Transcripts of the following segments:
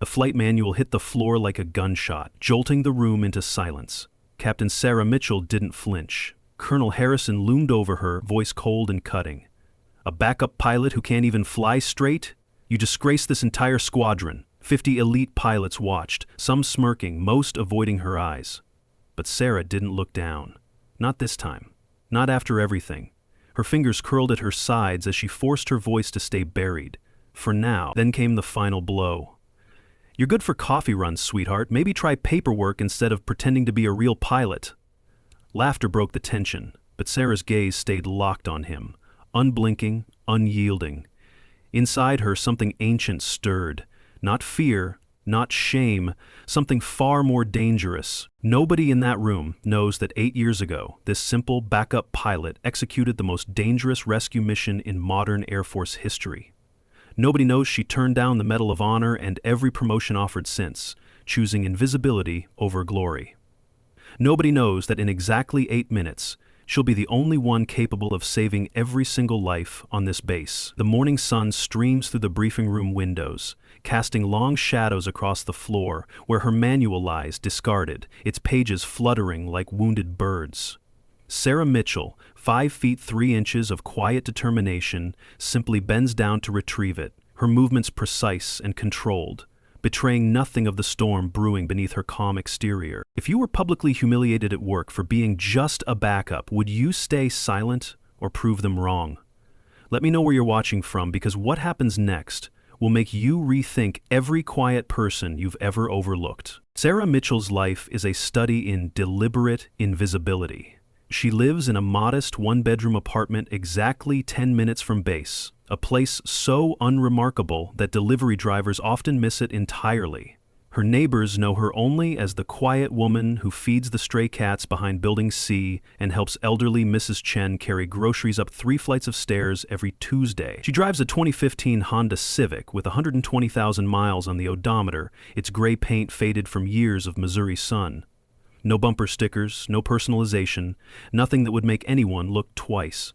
The flight manual hit the floor like a gunshot, jolting the room into silence. Captain Sarah Mitchell didn't flinch. Colonel Harrison loomed over her, voice cold and cutting. "A backup pilot who can't even fly straight? You disgrace this entire squadron." 50 elite pilots watched, some smirking, most avoiding her eyes. But Sarah didn't look down. Not this time. Not after everything. Her fingers curled at her sides as she forced her voice to stay buried. For now. Then came the final blow. "You're good for coffee runs, sweetheart. Maybe try paperwork instead of pretending to be a real pilot." Laughter broke the tension, but Sarah's gaze stayed locked on him, unblinking, unyielding. Inside her, something ancient stirred. Not fear, not shame, something far more dangerous. Nobody in that room knows that 8 years ago, this simple backup pilot executed the most dangerous rescue mission in modern Air Force history. Nobody knows she turned down the Medal of Honor and every promotion offered since, choosing invisibility over glory. Nobody knows that in exactly 8 minutes, she'll be the only one capable of saving every single life on this base. The morning sun streams through the briefing room windows, casting long shadows across the floor where her manual lies discarded, its pages fluttering like wounded birds. Sarah Mitchell, 5 feet 3 inches of quiet determination, simply bends down to retrieve it, her movements precise and controlled, betraying nothing of the storm brewing beneath her calm exterior. If you were publicly humiliated at work for being just a backup, would you stay silent or prove them wrong? Let me know where you're watching from, because what happens next will make you rethink every quiet person you've ever overlooked. Sarah Mitchell's life is a study in deliberate invisibility. She lives in a modest 1-bedroom apartment exactly 10 minutes from base, a place so unremarkable that delivery drivers often miss it entirely. Her neighbors know her only as the quiet woman who feeds the stray cats behind Building C and helps elderly Mrs. Chen carry groceries up 3 flights of stairs every Tuesday. She drives a 2015 Honda Civic with 120,000 miles on the odometer, its gray paint faded from years of Missouri sun. No bumper stickers, no personalization, nothing that would make anyone look twice.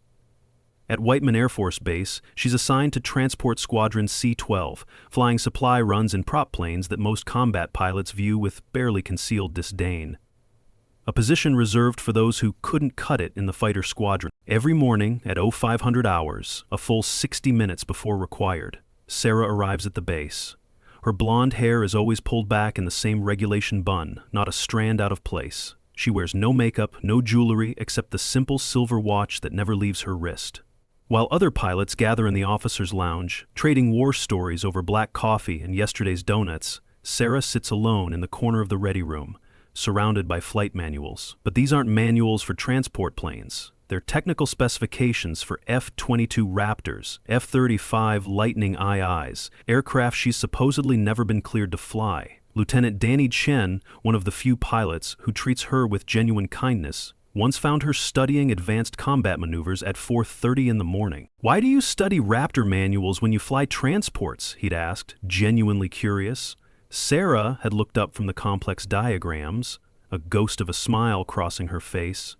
At Whiteman Air Force Base, she's assigned to Transport Squadron C-12, flying supply runs in prop planes that most combat pilots view with barely concealed disdain. A position reserved for those who couldn't cut it in the fighter squadron. Every morning at 0500 hours, a full 60 minutes before required, Sarah arrives at the base. Her blonde hair is always pulled back in the same regulation bun, not a strand out of place. She wears no makeup, no jewelry, except the simple silver watch that never leaves her wrist. While other pilots gather in the officers' lounge, trading war stories over black coffee and yesterday's donuts, Sarah sits alone in the corner of the ready room, surrounded by flight manuals. But these aren't manuals for transport planes. They're technical specifications for F-22 Raptors, F-35 Lightning IIs, aircraft she's supposedly never been cleared to fly. Lieutenant Danny Chen, one of the few pilots who treats her with genuine kindness, once found her studying advanced combat maneuvers at 4:30 in the morning. "Why do you study Raptor manuals when you fly transports?" he'd asked, genuinely curious. Sarah had looked up from the complex diagrams, a ghost of a smile crossing her face.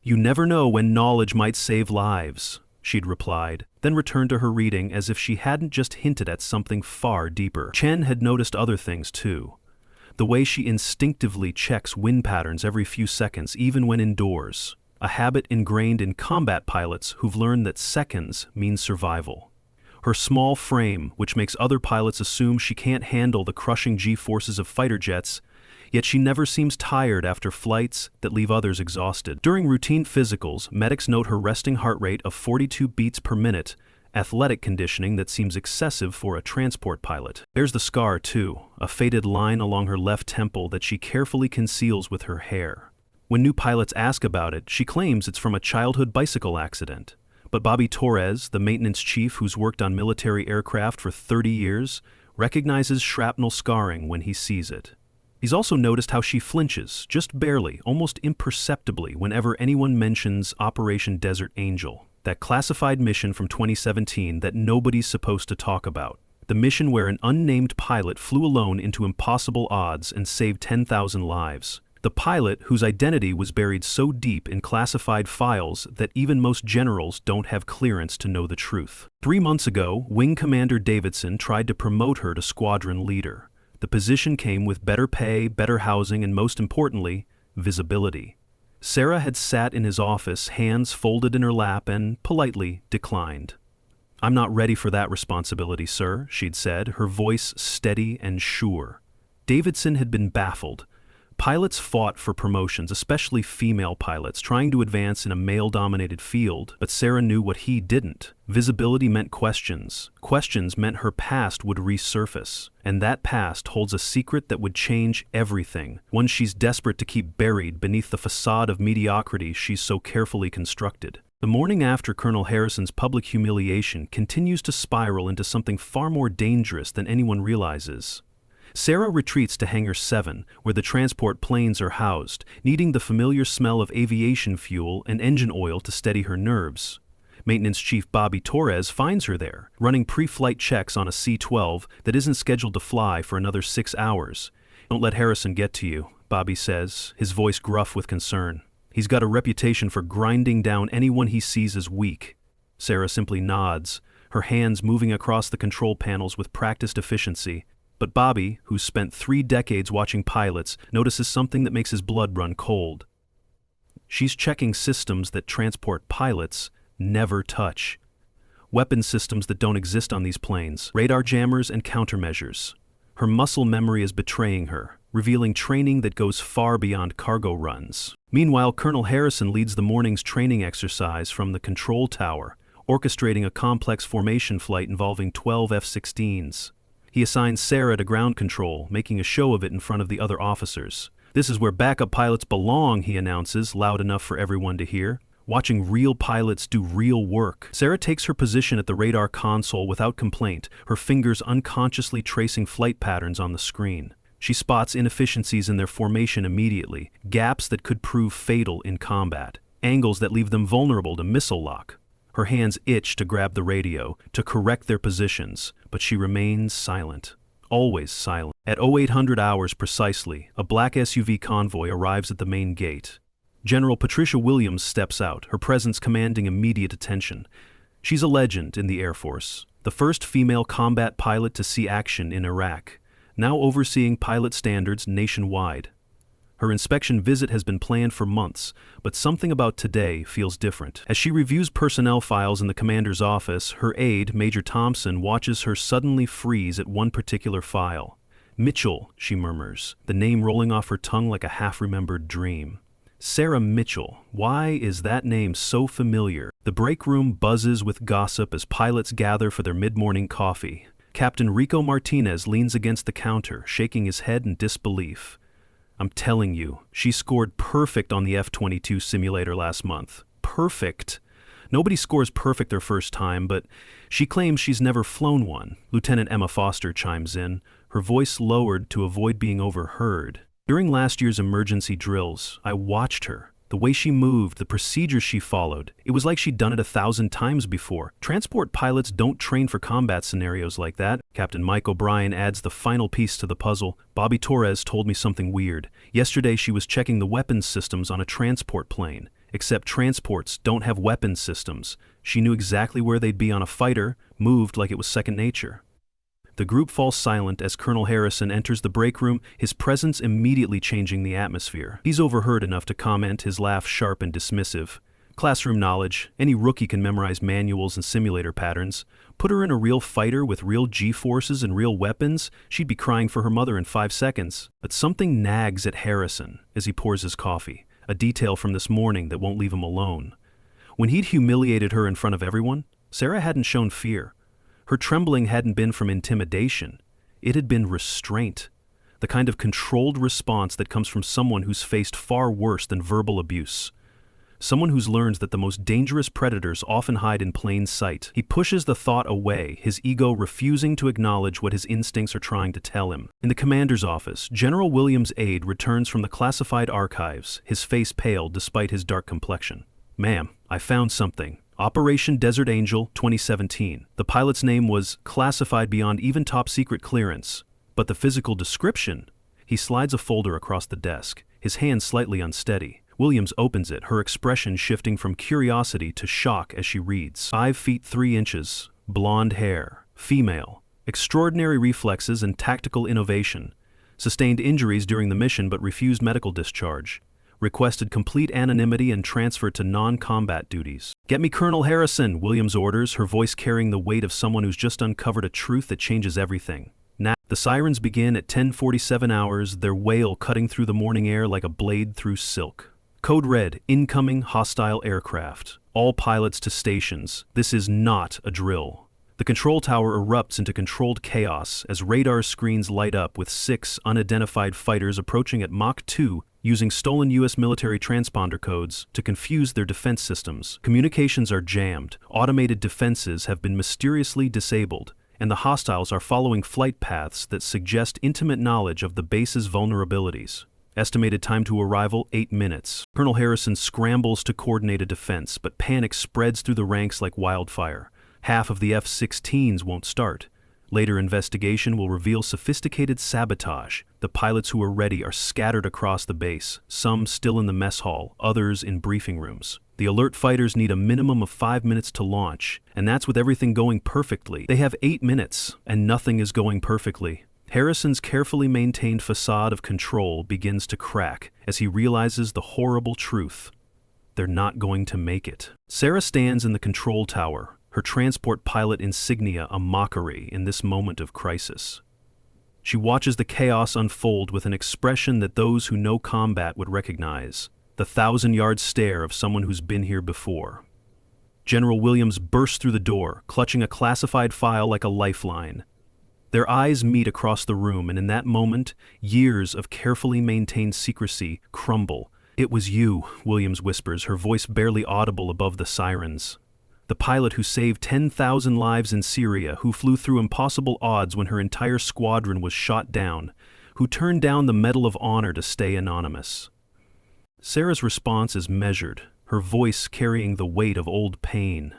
"You never know when knowledge might save lives," she'd replied, then returned to her reading as if she hadn't just hinted at something far deeper. Chen had noticed other things too. The way she instinctively checks wind patterns every few seconds, even when indoors, a habit ingrained in combat pilots who've learned that seconds mean survival. Her small frame, which makes other pilots assume she can't handle the crushing G-forces of fighter jets, yet she never seems tired after flights that leave others exhausted. During routine physicals, medics note her resting heart rate of 42 beats per minute, athletic conditioning that seems excessive for a transport pilot. There's the scar, too, a faded line along her left temple that she carefully conceals with her hair. When new pilots ask about it, she claims it's from a childhood bicycle accident. But Bobby Torres, the maintenance chief who's worked on military aircraft for 30 years, recognizes shrapnel scarring when he sees it. He's also noticed how she flinches, just barely, almost imperceptibly, whenever anyone mentions Operation Desert Angel, that classified mission from 2017 that nobody's supposed to talk about. The mission where an unnamed pilot flew alone into impossible odds and saved 10,000 lives. The pilot whose identity was buried so deep in classified files that even most generals don't have clearance to know the truth. 3 months ago, Wing Commander Davidson tried to promote her to squadron leader. The position came with better pay, better housing, and most importantly, visibility. Sarah had sat in his office, hands folded in her lap, and politely declined. "I'm not ready for that responsibility, sir," she'd said, her voice steady and sure. Davidson had been baffled. Pilots fought for promotions, especially female pilots, trying to advance in a male-dominated field, but Sarah knew what he didn't. Visibility meant questions. Questions meant her past would resurface. And that past holds a secret that would change everything, one she's desperate to keep buried beneath the facade of mediocrity she's so carefully constructed. The morning after Colonel Harrison's public humiliation continues to spiral into something far more dangerous than anyone realizes. Sarah retreats to Hangar 7, where the transport planes are housed, needing the familiar smell of aviation fuel and engine oil to steady her nerves. Maintenance Chief Bobby Torres finds her there, running pre-flight checks on a C-12 that isn't scheduled to fly for another 6 hours. "Don't let Harrison get to you," Bobby says, his voice gruff with concern. "He's got a reputation for grinding down anyone he sees as weak." Sarah simply nods, her hands moving across the control panels with practiced efficiency. But Bobby, who's spent 3 decades watching pilots, notices something that makes his blood run cold. She's checking systems that transport pilots never touch. Weapon systems that don't exist on these planes, radar jammers and countermeasures. Her muscle memory is betraying her, revealing training that goes far beyond cargo runs. Meanwhile, Colonel Harrison leads the morning's training exercise from the control tower, orchestrating a complex formation flight involving 12 F-16s. He assigns Sarah to ground control, making a show of it in front of the other officers. "This is where backup pilots belong," he announces, loud enough for everyone to hear. Watching real pilots do real work. Sarah takes her position at the radar console without complaint, her fingers unconsciously tracing flight patterns on the screen. She spots inefficiencies in their formation immediately, gaps that could prove fatal in combat, angles that leave them vulnerable to missile lock. Her hands itch to grab the radio, to correct their positions, but she remains silent. Always silent. At 0800 hours precisely, a black SUV convoy arrives at the main gate. General Patricia Williams steps out, her presence commanding immediate attention. She's a legend in the Air Force, the first female combat pilot to see action in Iraq, now overseeing pilot standards nationwide. Her inspection visit has been planned for months, but something about today feels different. As she reviews personnel files in the commander's office, her aide, Major Thompson, watches her suddenly freeze at one particular file. "Mitchell," she murmurs, the name rolling off her tongue like a half-remembered dream. Sarah Mitchell. Why is that name so familiar? The break room buzzes with gossip as pilots gather for their mid-morning coffee. Captain Rico Martinez leans against the counter, shaking his head in disbelief. "I'm telling you, she scored perfect on the F-22 simulator last month. Perfect. Nobody scores perfect their first time, but she claims she's never flown one." Lieutenant Emma Foster chimes in, her voice lowered to avoid being overheard. "During last year's emergency drills, I watched her. The way she moved, the procedures she followed, it was like she'd done it 1,000 times before. Transport pilots don't train for combat scenarios like that." Captain Mike O'Brien adds the final piece to the puzzle. "Bobby Torres told me something weird. Yesterday she was checking the weapons systems on a transport plane. Except transports don't have weapons systems. She knew exactly where they'd be on a fighter, moved like it was second nature." The group falls silent as Colonel Harrison enters the break room, his presence immediately changing the atmosphere. He's overheard enough to comment, his laugh sharp and dismissive. "Classroom knowledge. Any rookie can memorize manuals and simulator patterns. Put her in a real fighter with real G-forces and real weapons, she'd be crying for her mother in 5 seconds. But something nags at Harrison as he pours his coffee, a detail from this morning that won't leave him alone. When he'd humiliated her in front of everyone, Sarah hadn't shown fear. Her trembling hadn't been from intimidation. It had been restraint, the kind of controlled response that comes from someone who's faced far worse than verbal abuse. Someone who's learned that the most dangerous predators often hide in plain sight. He pushes the thought away, his ego refusing to acknowledge what his instincts are trying to tell him. In the commander's office, General Williams' aide returns from the classified archives, his face pale despite his dark complexion. "Ma'am, I found something. Operation Desert Angel 2017. The pilot's name was classified beyond even top-secret clearance. But the physical description..." He slides a folder across the desk, his hand slightly unsteady. Williams opens it, her expression shifting from curiosity to shock as she reads. 5 feet 3 inches, blonde hair, female, Extraordinary reflexes and tactical innovation. Sustained injuries during the mission but refused medical discharge. Requested complete anonymity and transfer to non-combat duties. "Get me Colonel Harrison," Williams orders, her voice carrying the weight of someone who's just uncovered a truth that changes everything. Now, the sirens begin at 10:47 hours, their wail cutting through the morning air like a blade through silk. Code red, incoming hostile aircraft. All pilots to stations. This is not a drill. The control tower erupts into controlled chaos as radar screens light up with 6 unidentified fighters approaching at Mach 2, using stolen U.S. military transponder codes to confuse their defense systems. Communications are jammed, automated defenses have been mysteriously disabled, and the hostiles are following flight paths that suggest intimate knowledge of the base's vulnerabilities. Estimated time to arrival, 8 minutes. Colonel Harrison scrambles to coordinate a defense, but panic spreads through the ranks like wildfire. Half of the F-16s won't start. Later investigation will reveal sophisticated sabotage. The pilots who are ready are scattered across the base, some still in the mess hall, others in briefing rooms. The alert fighters need a minimum of 5 minutes to launch, and that's with everything going perfectly. They have 8 minutes, and nothing is going perfectly. Harrison's carefully maintained facade of control begins to crack as he realizes the horrible truth. They're not going to make it. Sarah stands in the control tower, her transport pilot insignia a mockery in this moment of crisis. She watches the chaos unfold with an expression that those who know combat would recognize, the 1,000-yard stare of someone who's been here before. General Williams bursts through the door, clutching a classified file like a lifeline. Their eyes meet across the room, and in that moment, years of carefully maintained secrecy crumble. "It was you," Williams whispers, her voice barely audible above the sirens. The pilot who saved 10,000 lives in Syria, who flew through impossible odds when her entire squadron was shot down, who turned down the Medal of Honor to stay anonymous. Sarah's response is measured, her voice carrying the weight of old pain.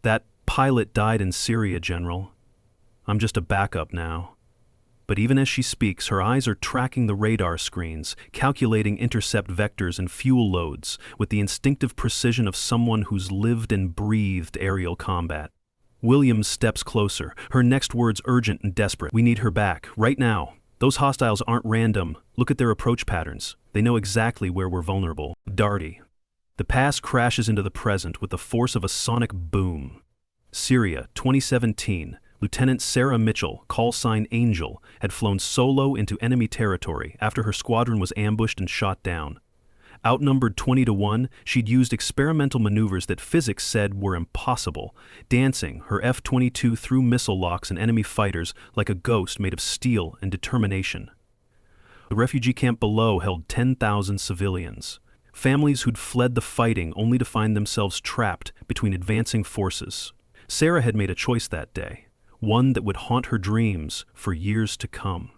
"That pilot died in Syria, General. I'm just a backup now." But even as she speaks, her eyes are tracking the radar screens, calculating intercept vectors and fuel loads with the instinctive precision of someone who's lived and breathed aerial combat. Williams steps closer, her next words urgent and desperate. "We need her back, right now. Those hostiles aren't random. Look at their approach patterns. They know exactly where we're vulnerable." Darty. The past crashes into the present with the force of a sonic boom. Syria, 2017. Lieutenant Sarah Mitchell, call sign Angel, had flown solo into enemy territory after her squadron was ambushed and shot down. Outnumbered 20-1, she'd used experimental maneuvers that physics said were impossible, dancing her F-22 through missile locks and enemy fighters like a ghost made of steel and determination. The refugee camp below held 10,000 civilians, families who'd fled the fighting only to find themselves trapped between advancing forces. Sarah had made a choice that day, one that would haunt her dreams for years to come.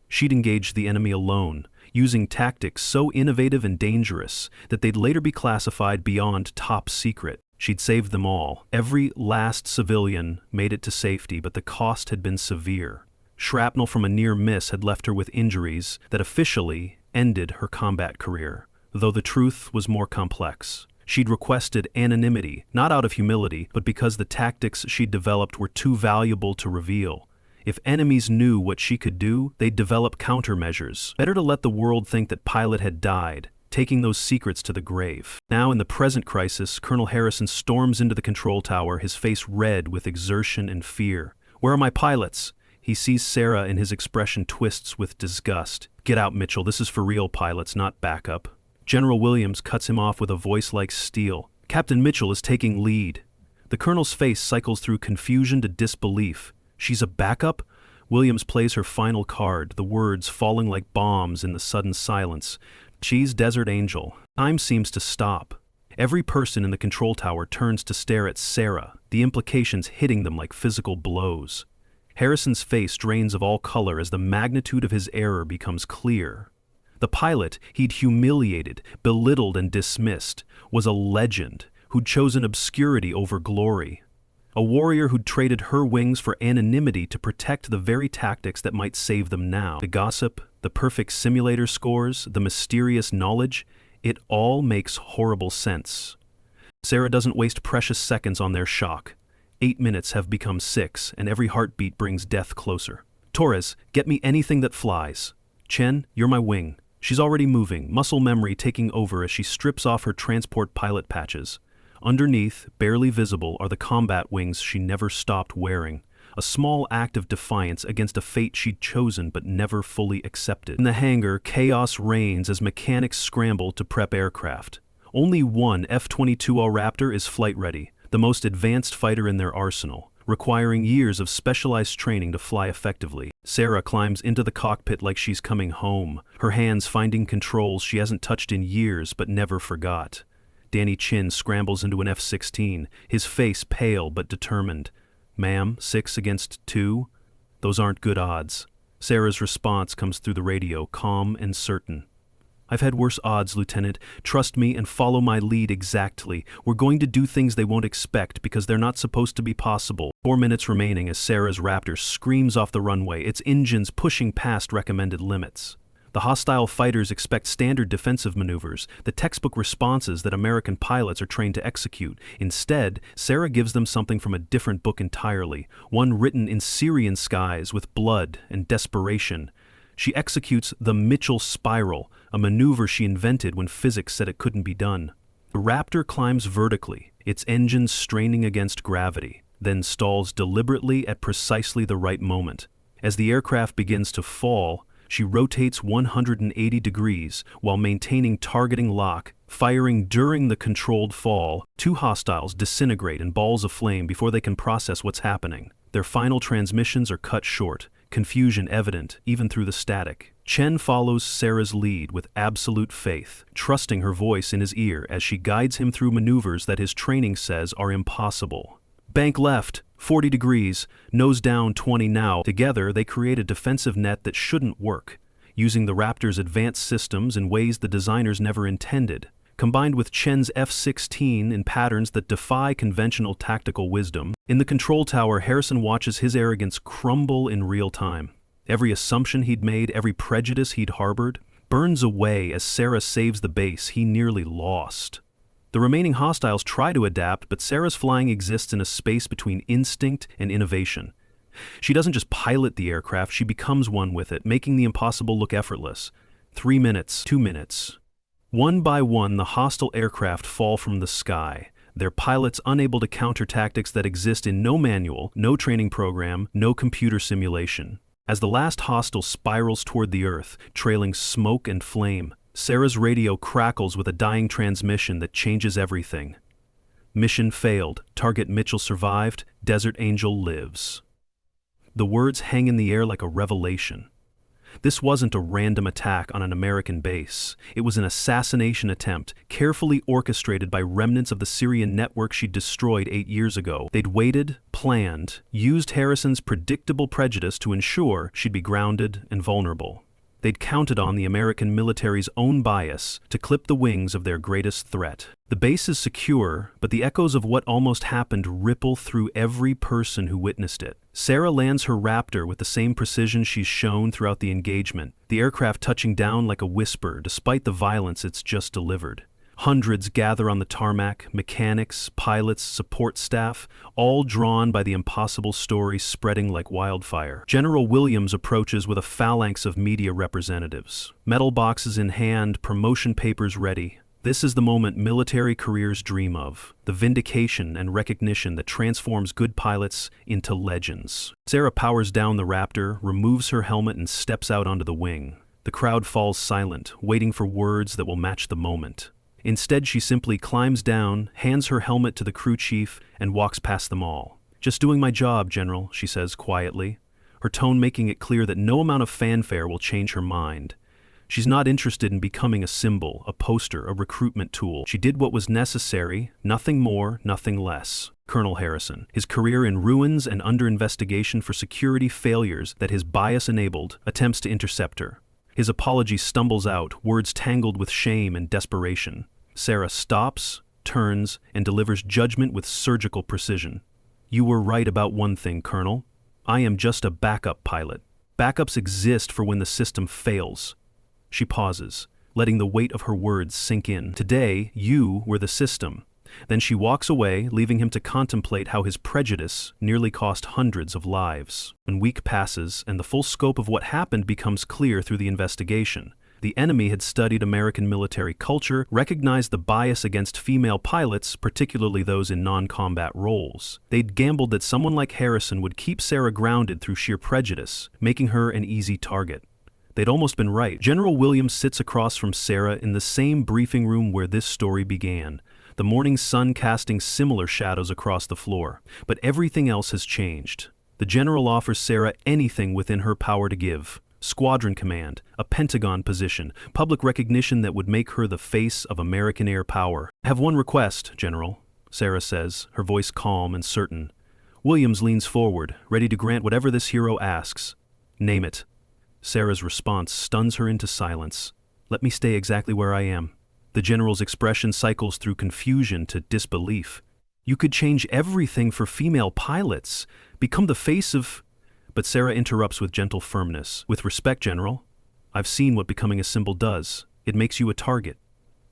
She'd engaged the enemy alone, using tactics so innovative and dangerous that they'd later be classified beyond top secret. She'd saved them all. Every last civilian made it to safety, but the cost had been severe. Shrapnel from a near miss had left her with injuries that officially ended her combat career, though the truth was more complex. She'd requested anonymity, not out of humility, but because the tactics she'd developed were too valuable to reveal. If enemies knew what she could do, they'd develop countermeasures. Better to let the world think that Pilot had died, taking those secrets to the grave. Now, in the present crisis, Colonel Harrison storms into the control tower, his face red with exertion and fear. "Where are my pilots?" He sees Sarah, and his expression twists with disgust. "Get out, Mitchell. This is for real pilots, not backup." General Williams cuts him off with a voice like steel. "Captain Mitchell is taking lead." The colonel's face cycles through confusion to disbelief. "She's a backup?" Williams plays her final card, the words falling like bombs in the sudden silence. "She's Desert Angel." Time seems to stop. Every person in the control tower turns to stare at Sarah, the implications hitting them like physical blows. Harrison's face drains of all color as the magnitude of his error becomes clear. The pilot he'd humiliated, belittled, and dismissed was a legend who'd chosen obscurity over glory. A warrior who'd traded her wings for anonymity to protect the very tactics that might save them now. The gossip, the perfect simulator scores, the mysterious knowledge, it all makes horrible sense. Sarah doesn't waste precious seconds on their shock. 8 minutes have become 6, and every heartbeat brings death closer. Torres, get me anything that flies. Chen, you're my wing. She's already moving, muscle memory taking over as she strips off her transport pilot patches. Underneath, barely visible, are the combat wings she never stopped wearing. A small act of defiance against a fate she'd chosen but never fully accepted. In the hangar, chaos reigns as mechanics scramble to prep aircraft. Only one F-22A Raptor is flight-ready, the most advanced fighter in their arsenal, requiring years of specialized training to fly effectively. Sarah climbs into the cockpit like she's coming home, her hands finding controls she hasn't touched in years but never forgot. Danny Chin scrambles into an F-16, his face pale but determined. Ma'am, 6 against 2? Those aren't good odds. Sarah's response comes through the radio, calm and certain. I've had worse odds, Lieutenant. Trust me and follow my lead exactly. We're going to do things they won't expect because they're not supposed to be possible. 4 minutes remaining as Sarah's Raptor screams off the runway, its engines pushing past recommended limits. The hostile fighters expect standard defensive maneuvers, the textbook responses that American pilots are trained to execute. Instead, Sarah gives them something from a different book entirely, one written in Syrian skies with blood and desperation. She executes the Mitchell Spiral, a maneuver she invented when physics said it couldn't be done. The Raptor climbs vertically, its engines straining against gravity, then stalls deliberately at precisely the right moment. As the aircraft begins to fall, she rotates 180 degrees while maintaining targeting lock, firing during the controlled fall. 2 hostiles disintegrate in balls of flame before they can process what's happening. Their final transmissions are cut short, confusion evident even through the static. Chen follows Sarah's lead with absolute faith, trusting her voice in his ear as she guides him through maneuvers that his training says are impossible. Bank left, 40 degrees, nose down 20 now. Together, they create a defensive net that shouldn't work, using the Raptor's advanced systems in ways the designers never intended. Combined with Chen's F-16 in patterns that defy conventional tactical wisdom, in the control tower, Harrison watches his arrogance crumble in real time. Every assumption he'd made, every prejudice he'd harbored, burns away as Sarah saves the base he nearly lost. The remaining hostiles try to adapt, but Sarah's flying exists in a space between instinct and innovation. She doesn't just pilot the aircraft, she becomes one with it, making the impossible look effortless. 3 minutes, 2 minutes. One by one, the hostile aircraft fall from the sky, their pilots unable to counter tactics that exist in no manual, no training program, no computer simulation. As the last hostile spirals toward the Earth, trailing smoke and flame, Sarah's radio crackles with a dying transmission that changes everything. Mission failed. Target Mitchell survived. Desert Angel lives. The words hang in the air like a revelation. This wasn't a random attack on an American base. It was an assassination attempt, carefully orchestrated by remnants of the Syrian network she'd destroyed 8 years ago. They'd waited, planned, used Harrison's predictable prejudice to ensure she'd be grounded and vulnerable. They'd counted on the American military's own bias to clip the wings of their greatest threat. The base is secure, but the echoes of what almost happened ripple through every person who witnessed it. Sarah lands her Raptor with the same precision she's shown throughout the engagement, the aircraft touching down like a whisper despite the violence it's just delivered. Hundreds gather on the tarmac, mechanics, pilots, support staff, all drawn by the impossible story spreading like wildfire. General Williams approaches with a phalanx of media representatives. Metal boxes in hand, promotion papers ready. This is the moment military careers dream of, the vindication and recognition that transforms good pilots into legends. Sarah powers down the Raptor, removes her helmet and steps out onto the wing. The crowd falls silent, waiting for words that will match the moment. Instead, she simply climbs down, hands her helmet to the crew chief, and walks past them all. "Just doing my job, General," she says quietly, her tone making it clear that no amount of fanfare will change her mind. She's not interested in becoming a symbol, a poster, a recruitment tool. She did what was necessary, nothing more, nothing less. Colonel Harrison, his career in ruins and under investigation for security failures that his bias enabled, attempts to intercept her. His apology stumbles out, words tangled with shame and desperation. Sarah stops, turns, and delivers judgment with surgical precision. "You were right about one thing, Colonel. I am just a backup pilot. Backups exist for when the system fails." She pauses, letting the weight of her words sink in. "Today, you were the system. Then she walks away, leaving him to contemplate how his prejudice nearly cost hundreds of lives. When week passes and the full scope of what happened becomes clear through the investigation, the enemy had studied American military culture, recognized the bias against female pilots, particularly those in non-combat roles. They'd gambled that someone like Harrison would keep Sarah grounded through sheer prejudice, making her an easy target. They'd almost been right. General Williams sits across from Sarah in the same briefing room where this story began, the morning sun casting similar shadows across the floor. But everything else has changed. The general offers Sarah anything within her power to give: squadron command, a Pentagon position, public recognition that would make her the face of American air power. "I have one request, General," Sarah says, her voice calm and certain. Williams leans forward, ready to grant whatever this hero asks. "Name it." Sarah's response stuns her into silence. "Let me stay exactly where I am." The general's expression cycles through confusion to disbelief. "You could change everything for female pilots, become the face of—" But Sarah interrupts with gentle firmness. "With respect, General, I've seen what becoming a symbol does. It makes you a target.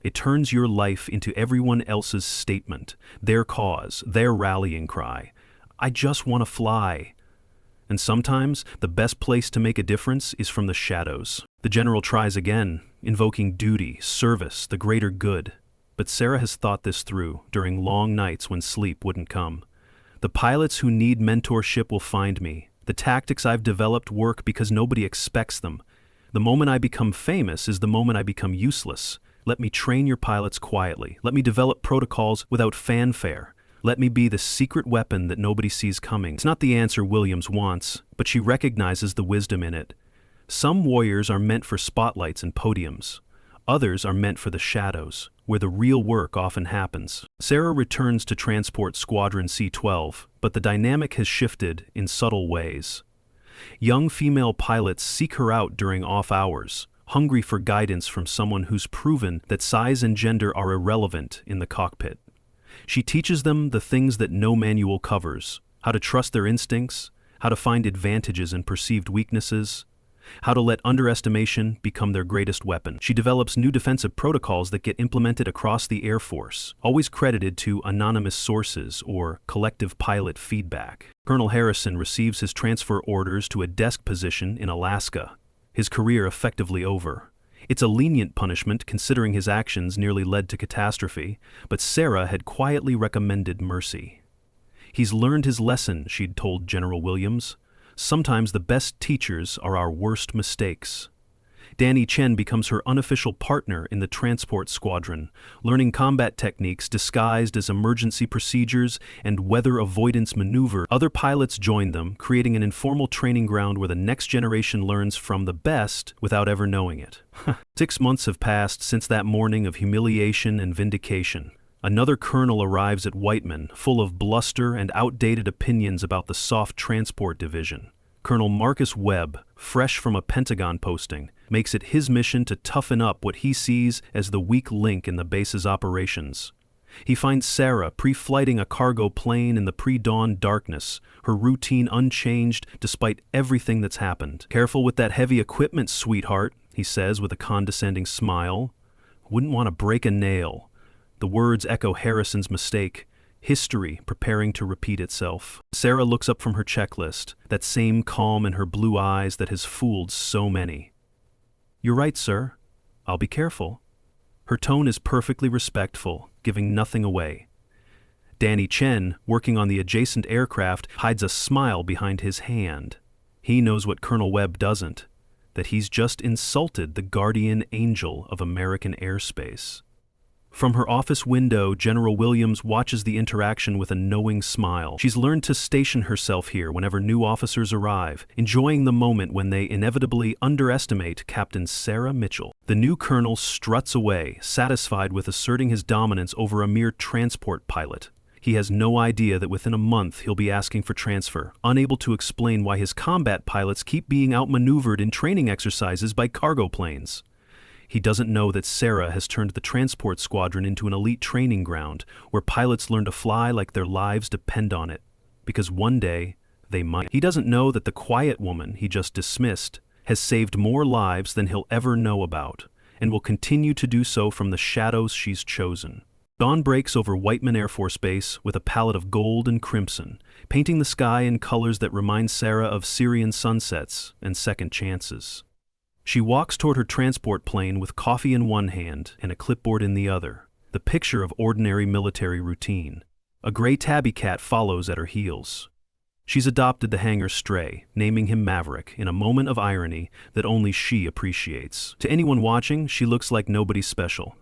It turns your life into everyone else's statement, their cause, their rallying cry. I just want to fly." And sometimes the best place to make a difference is from the shadows. The general tries again, invoking duty, service, the greater good. But Sarah has thought this through during long nights when sleep wouldn't come. "The pilots who need mentorship will find me. The tactics I've developed work because nobody expects them. The moment I become famous is the moment I become useless. Let me train your pilots quietly. Let me develop protocols without fanfare. Let me be the secret weapon that nobody sees coming." It's not the answer Williams wants, but she recognizes the wisdom in it. Some warriors are meant for spotlights and podiums. Others are meant for the shadows, where the real work often happens. Sarah returns to Transport Squadron C-12, but the dynamic has shifted in subtle ways. Young female pilots seek her out during off hours, hungry for guidance from someone who's proven that size and gender are irrelevant in the cockpit. She teaches them the things that no manual covers: how to trust their instincts, how to find advantages in perceived weaknesses, how to let underestimation become their greatest weapon. She develops new defensive protocols that get implemented across the Air Force, always credited to anonymous sources or collective pilot feedback. Colonel Harrison receives his transfer orders to a desk position in Alaska, his career effectively over. It's a lenient punishment considering his actions nearly led to catastrophe, but Sarah had quietly recommended mercy. "He's learned his lesson," she'd told General Williams. "Sometimes the best teachers are our worst mistakes." Danny Chen becomes her unofficial partner in the transport squadron, learning combat techniques disguised as emergency procedures and weather avoidance maneuver. Other pilots join them, creating an informal training ground where the next generation learns from the best without ever knowing it. 6 months have passed since that morning of humiliation and vindication. Another colonel arrives at Whiteman, full of bluster and outdated opinions about the soft transport division. Colonel Marcus Webb, fresh from a Pentagon posting, makes it his mission to toughen up what he sees as the weak link in the base's operations. He finds Sarah pre-flighting a cargo plane in the pre-dawn darkness, her routine unchanged despite everything that's happened. "Careful with that heavy equipment, sweetheart," he says with a condescending smile. "Wouldn't want to break a nail." The words echo Harrison's mistake. History preparing to repeat itself. Sarah looks up from her checklist, that same calm in her blue eyes that has fooled so many. "You're right, sir. I'll be careful." Her tone is perfectly respectful, giving nothing away. Danny Chen, working on the adjacent aircraft, hides a smile behind his hand. He knows what Colonel Webb doesn't, that he's just insulted the guardian angel of American airspace. From her office window, General Williams watches the interaction with a knowing smile. She's learned to station herself here whenever new officers arrive, enjoying the moment when they inevitably underestimate Captain Sarah Mitchell. The new colonel struts away, satisfied with asserting his dominance over a mere transport pilot. He has no idea that within a month he'll be asking for transfer, unable to explain why his combat pilots keep being outmaneuvered in training exercises by cargo planes. He doesn't know that Sarah has turned the transport squadron into an elite training ground where pilots learn to fly like their lives depend on it, because one day they might. He doesn't know that the quiet woman he just dismissed has saved more lives than he'll ever know about, and will continue to do so from the shadows she's chosen. Dawn breaks over Whiteman Air Force Base with a palette of gold and crimson, painting the sky in colors that remind Sarah of Syrian sunsets and second chances. She walks toward her transport plane with coffee in one hand and a clipboard in the other, the picture of ordinary military routine. A gray tabby cat follows at her heels. She's adopted the hangar stray, naming him Maverick in a moment of irony that only she appreciates. To anyone watching, she looks like nobody special.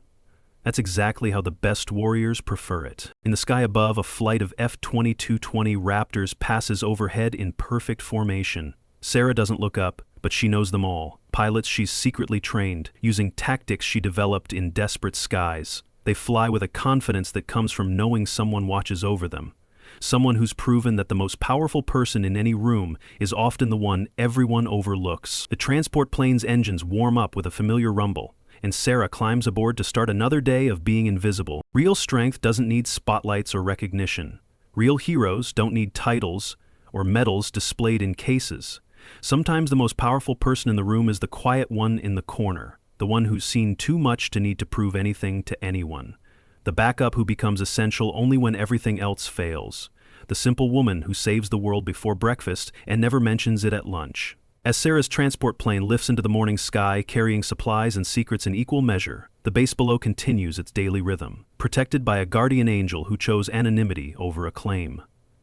That's exactly how the best warriors prefer it. In the sky above, a flight of F-2220 Raptors passes overhead in perfect formation. Sarah doesn't look up, but she knows them all. Pilots she's secretly trained, using tactics she developed in desperate skies. They fly with a confidence that comes from knowing someone watches over them. Someone who's proven that the most powerful person in any room is often the one everyone overlooks. The transport plane's engines warm up with a familiar rumble, and Sarah climbs aboard to start another day of being invisible. Real strength doesn't need spotlights or recognition. Real heroes don't need titles or medals displayed in cases. Sometimes the most powerful person in the room is the quiet one in the corner, the one who's seen too much to need to prove anything to anyone. The backup who becomes essential only when everything else fails. The simple woman who saves the world before breakfast and never mentions it at lunch. As Sarah's transport plane lifts into the morning sky, carrying supplies and secrets in equal measure, the base below continues its daily rhythm, protected by a guardian angel who chose anonymity over acclaim.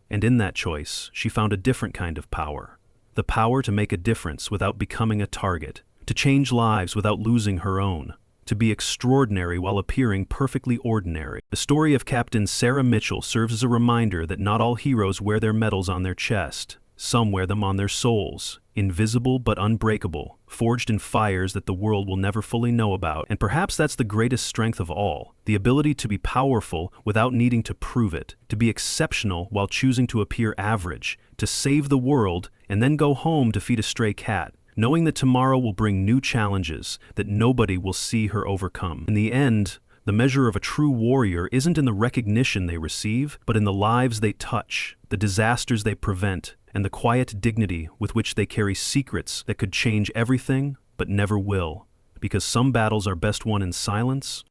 And in that choice, she found a different kind of power. The power to make a difference without becoming a target, to change lives without losing her own, to be extraordinary while appearing perfectly ordinary. The story of Captain Sarah Mitchell serves as a reminder that not all heroes wear their medals on their chest. Some wear them on their souls, invisible but unbreakable, forged in fires that the world will never fully know about. And perhaps that's the greatest strength of all, the ability to be powerful without needing to prove it, to be exceptional while choosing to appear average, to save the world and then go home to feed a stray cat, knowing that tomorrow will bring new challenges that nobody will see her overcome. In the end, the measure of a true warrior isn't in the recognition they receive, but in the lives they touch, the disasters they prevent, and the quiet dignity with which they carry secrets that could change everything but never will. Because some battles are best won in silence,